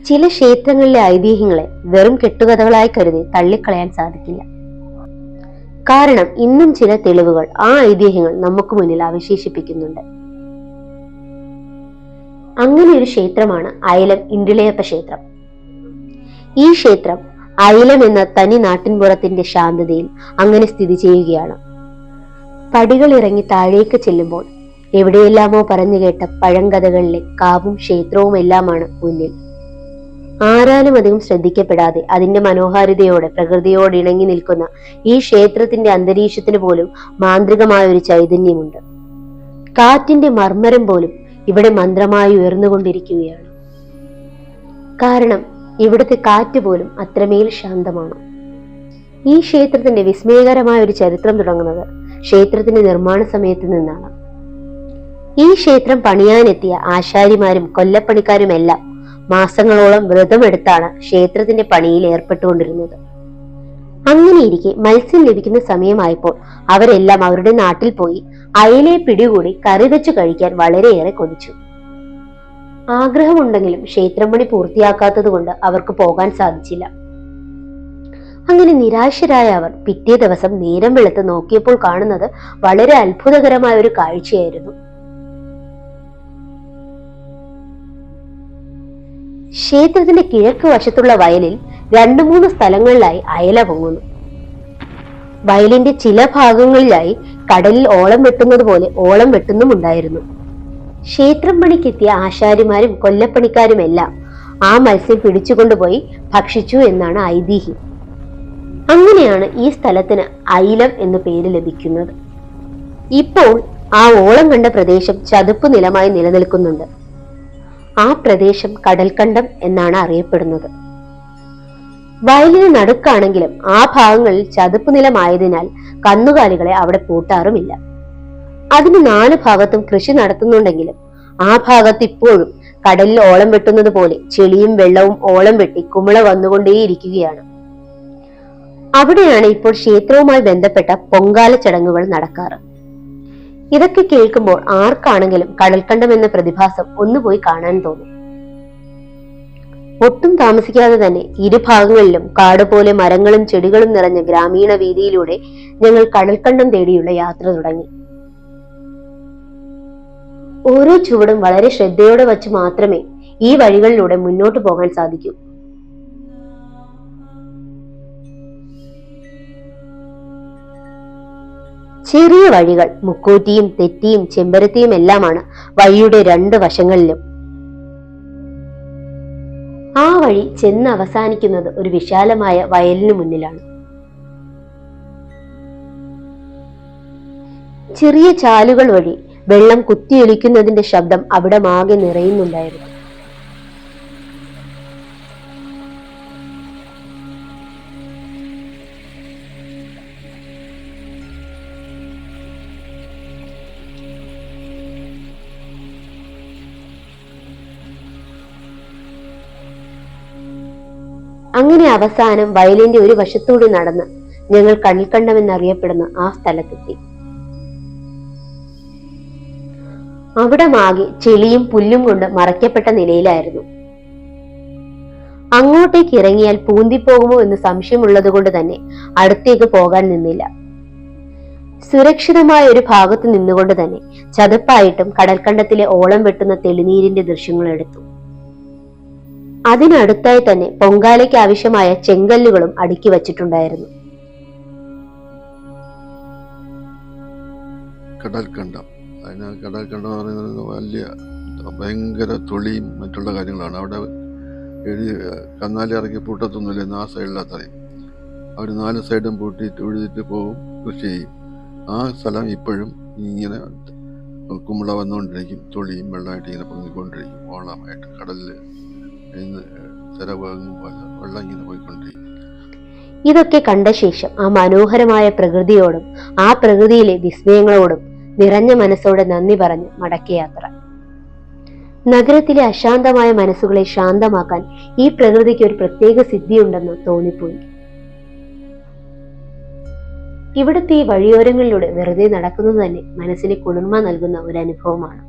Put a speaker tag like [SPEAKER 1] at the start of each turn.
[SPEAKER 1] ചില ക്ഷേത്രങ്ങളിലെ ഐതിഹ്യങ്ങളെ വെറും കെട്ടുകഥകളായി കരുതി തള്ളിക്കളയാൻ സാധിക്കില്ല. കാരണം ഇന്നും ചില തെളിവുകൾ ആ ഐതിഹ്യങ്ങൾ നമുക്ക് മുന്നിൽ അവശേഷിപ്പിക്കുന്നുണ്ട്. അങ്ങനെ ഒരു ക്ഷേത്രമാണ് അയലം ഇണ്ടിളയപ്പ ക്ഷേത്രം. ഈ ക്ഷേത്രം അയലം എന്ന തനി നാട്ടിൻപുറത്തിന്റെ ശാന്തതയിൽ അങ്ങനെ സ്ഥിതി ചെയ്യുകയാണ്. പടികൾ ഇറങ്ങി താഴേക്ക് ചെല്ലുമ്പോൾ എവിടെയെല്ലാമോ പറഞ്ഞു കേട്ട പഴങ്കഥകളിലെ കാവും ക്ഷേത്രവും എല്ലാമാണ് മുന്നിൽ. ആരാലും അധികം ശ്രദ്ധിക്കപ്പെടാതെ അതിന്റെ മനോഹാരിതയോടെ പ്രകൃതിയോട് ഇണങ്ങി നിൽക്കുന്ന ഈ ക്ഷേത്രത്തിന്റെ അന്തരീക്ഷത്തിന് പോലും മാന്ത്രികമായ ഒരു ചൈതന്യമുണ്ട്. കാറ്റിന്റെ മർമ്മരം പോലും ഇവിടെ മന്ത്രമായി ഉയർന്നുകൊണ്ടിരിക്കുകയാണ്. കാരണം ഇവിടുത്തെ കാറ്റ് പോലും അത്രമേൽ ശാന്തമാണ്. ഈ ക്ഷേത്രത്തിന്റെ വിസ്മയകരമായ ഒരു ചരിത്രം തുടങ്ങുന്നത് ക്ഷേത്രത്തിന്റെ നിർമ്മാണ സമയത്ത് നിന്നാണ്. ഈ ക്ഷേത്രം പണിയാനെത്തിയ ആശാരിമാരും കൊല്ലപ്പണിക്കാരുമെല്ലാം മാസങ്ങളോളം വ്രതമെടുത്താണ് ക്ഷേത്രത്തിന്റെ പണിയിൽ ഏർപ്പെട്ടുകൊണ്ടിരുന്നത്. അങ്ങനെയിരിക്കെ മത്സ്യം ലഭിക്കുന്ന സമയമായപ്പോൾ അവരെല്ലാം അവരുടെ നാട്ടിൽ പോയി അയലയെ പിടികൂടി കറി വെച്ചു കഴിക്കാൻ വളരെയേറെ കൊതിച്ചു. ആഗ്രഹമുണ്ടെങ്കിലും ക്ഷേത്രം പണി പൂർത്തിയാക്കാത്തത് കൊണ്ട് അവർക്ക് പോകാൻ സാധിച്ചില്ല. അങ്ങനെ നിരാശരായ അവർ പിറ്റേ ദിവസം നേരം വെളുത്ത് നോക്കിയപ്പോൾ കാണുന്നത് വളരെ അത്ഭുതകരമായ ഒരു കാഴ്ചയായിരുന്നു. ക്ഷേത്രത്തിന്റെ കിഴക്ക് വശത്തുള്ള വയലിൽ 2-3 സ്ഥലങ്ങളിലായി അയല പൊങ്ങുന്നു. വയലിന്റെ ചില ഭാഗങ്ങളിലായി കടലിൽ ഓളം വെട്ടുന്നത് പോലെ ഓളം വെട്ടുന്നുമുണ്ടായിരുന്നു. ക്ഷേത്രം പണിക്കെത്തിയ ആശാരിമാരും കൊല്ലപ്പണിക്കാരുമെല്ലാം ആ മത്സ്യം പിടിച്ചുകൊണ്ടുപോയി ഭക്ഷിച്ചു എന്നാണ് ഐതിഹ്യം. അങ്ങനെയാണ് ഈ സ്ഥലത്തിന് അയിലം എന്നു പേര് ലഭിക്കുന്നത്. ഇപ്പോൾ ആ ഓളം കണ്ട പ്രദേശം ചതുപ്പ് നിലമായി നിലനിൽക്കുന്നുണ്ട്. ആ പ്രദേശം കടൽക്കണ്ടം എന്നാണ് അറിയപ്പെടുന്നത്. വയലിന് നടുക്കാണെങ്കിലും ആ ഭാഗങ്ങളിൽ ചതുപ്പ് നിലമായതിനാൽ കന്നുകാലികളെ അവിടെ പൂട്ടാറുമില്ല. അതിന് 4 ഭാഗത്തും കൃഷി നടത്തുന്നുണ്ടെങ്കിലും ആ ഭാഗത്ത് ഇപ്പോഴും കടലിൽ ഓളം വെട്ടുന്നത് പോലെ ചെളിയും വെള്ളവും ഓളം വെട്ടി കുമിള വന്നുകൊണ്ടേയിരിക്കുകയാണ്. അവിടെയാണ് ഇപ്പോൾ ക്ഷേത്രവുമായി ബന്ധപ്പെട്ട പൊങ്കാല ചടങ്ങുകൾ നടക്കാറ്. ഇതൊക്കെ കേൾക്കുമ്പോൾ ആർക്കാണെങ്കിലും കടൽക്കണ്ടം എന്ന പ്രതിഭാസം ഒന്നുപോയി കാണാൻ തോന്നും. ഒട്ടും താമസിക്കാതെ തന്നെ ഇരുഭാഗങ്ങളിലും കാട് പോലെ മരങ്ങളും ചെടികളും നിറഞ്ഞ ഗ്രാമീണ വീതിയിലൂടെ ഞങ്ങൾ കടൽക്കണ്ടം തേടിയുള്ള യാത്ര തുടങ്ങി. ഓരോ ചുവടും വളരെ ശ്രദ്ധയോടെ വച്ച് മാത്രമേ ഈ വഴികളിലൂടെ മുന്നോട്ട് പോകാൻ സാധിക്കൂ. ചെറിയ വഴികൾ, മുക്കൂറ്റിയും തെറ്റിയും ചെമ്പരത്തിയും എല്ലാമാണ് വഴിയുടെ 2 വശങ്ങളിലും. ആ വഴി ചെന്ന് അവസാനിക്കുന്നത് ഒരു വിശാലമായ വയലിന് മുന്നിലാണ്. ചെറിയ ചാലുകൾ വഴി വെള്ളം കുത്തിയൊലിക്കുന്നതിന്റെ ശബ്ദം അവിടെ മാകെ നിറയുന്നുണ്ടായിരുന്നു. അങ്ങനെ അവസാനം വയലിന്റെ ഒരു വശത്തൂടെ നടന്ന് ഞങ്ങൾ കടൽക്കണ്ടം എന്നറിയപ്പെടുന്ന ആ സ്ഥലത്തെത്തി. അവിടെ മാകെ ചെളിയും പുല്ലും കൊണ്ട് മറയ്ക്കപ്പെട്ട നിലയിലായിരുന്നു. അങ്ങോട്ടേക്ക് ഇറങ്ങിയാൽ പൂന്തിപ്പോകുമോ എന്ന് സംശയമുള്ളത് കൊണ്ട് തന്നെ അടുത്തേക്ക് പോകാൻ നിന്നില്ല. സുരക്ഷിതമായ ഒരു ഭാഗത്ത് നിന്നുകൊണ്ട് തന്നെ ചതുപ്പായിട്ടും കടൽക്കണ്ടത്തിലെ ഓളം വെട്ടുന്ന തെളിനീരിന്റെ ദൃശ്യങ്ങൾ എടുത്തു. അതിനടുത്തായി തന്നെ പൊങ്കാലയ്ക്ക് ആവശ്യമായ ചെങ്കല്ലുകളും അടുക്കി വച്ചിട്ടുണ്ടായിരുന്നു.
[SPEAKER 2] കടൽക്കണ്ടം കടൽക്കണ്ടം എന്ന് പറയുന്നത് വലിയ ഭയങ്കര തുളിയും മറ്റുള്ള കാര്യങ്ങളാണ്. അവിടെ കന്നാലി ഇറക്കി പൂട്ടത്തൊന്നുമില്ല എന്ന് ആ സൈഡിലത്രയും. അവർ 4 സൈഡും പൂട്ടിയിട്ട് ഒഴുതിട്ട് പോകും, കൃഷി ചെയ്യും. ആ സ്ഥലം ഇപ്പോഴും ഇങ്ങനെ കുമ്പള വന്നുകൊണ്ടിരിക്കും, തുളിയും വെള്ളമായിട്ട് ഇങ്ങനെ പൊങ്ങിക്കൊണ്ടിരിക്കും. ഓളമായിട്ട് കടലിൽ വെള്ളം ഇങ്ങനെ പോയിക്കൊണ്ടിരിക്കും.
[SPEAKER 1] ഇതൊക്കെ കണ്ട ശേഷം ആ മനോഹരമായ പ്രകൃതിയോടും ആ പ്രകൃതിയിലെ വിസ്മയങ്ങളോടും നിറഞ്ഞ മനസ്സോടെ നന്ദി പറഞ്ഞ് മടക്കയാത്ര. നഗരത്തിലെ അശാന്തമായ മനസ്സുകളെ ശാന്തമാക്കാൻ ഈ പ്രകൃതിക്ക് ഒരു പ്രത്യേക സിദ്ധിയുണ്ടെന്ന് തോന്നിപ്പോയി. ഇവിടുത്തെ ഈ വഴിയോരങ്ങളിലൂടെ വെറുതെ നടക്കുന്നത് തന്നെ മനസ്സിന് കുളിർമ നൽകുന്ന ഒരു അനുഭവമാണ്.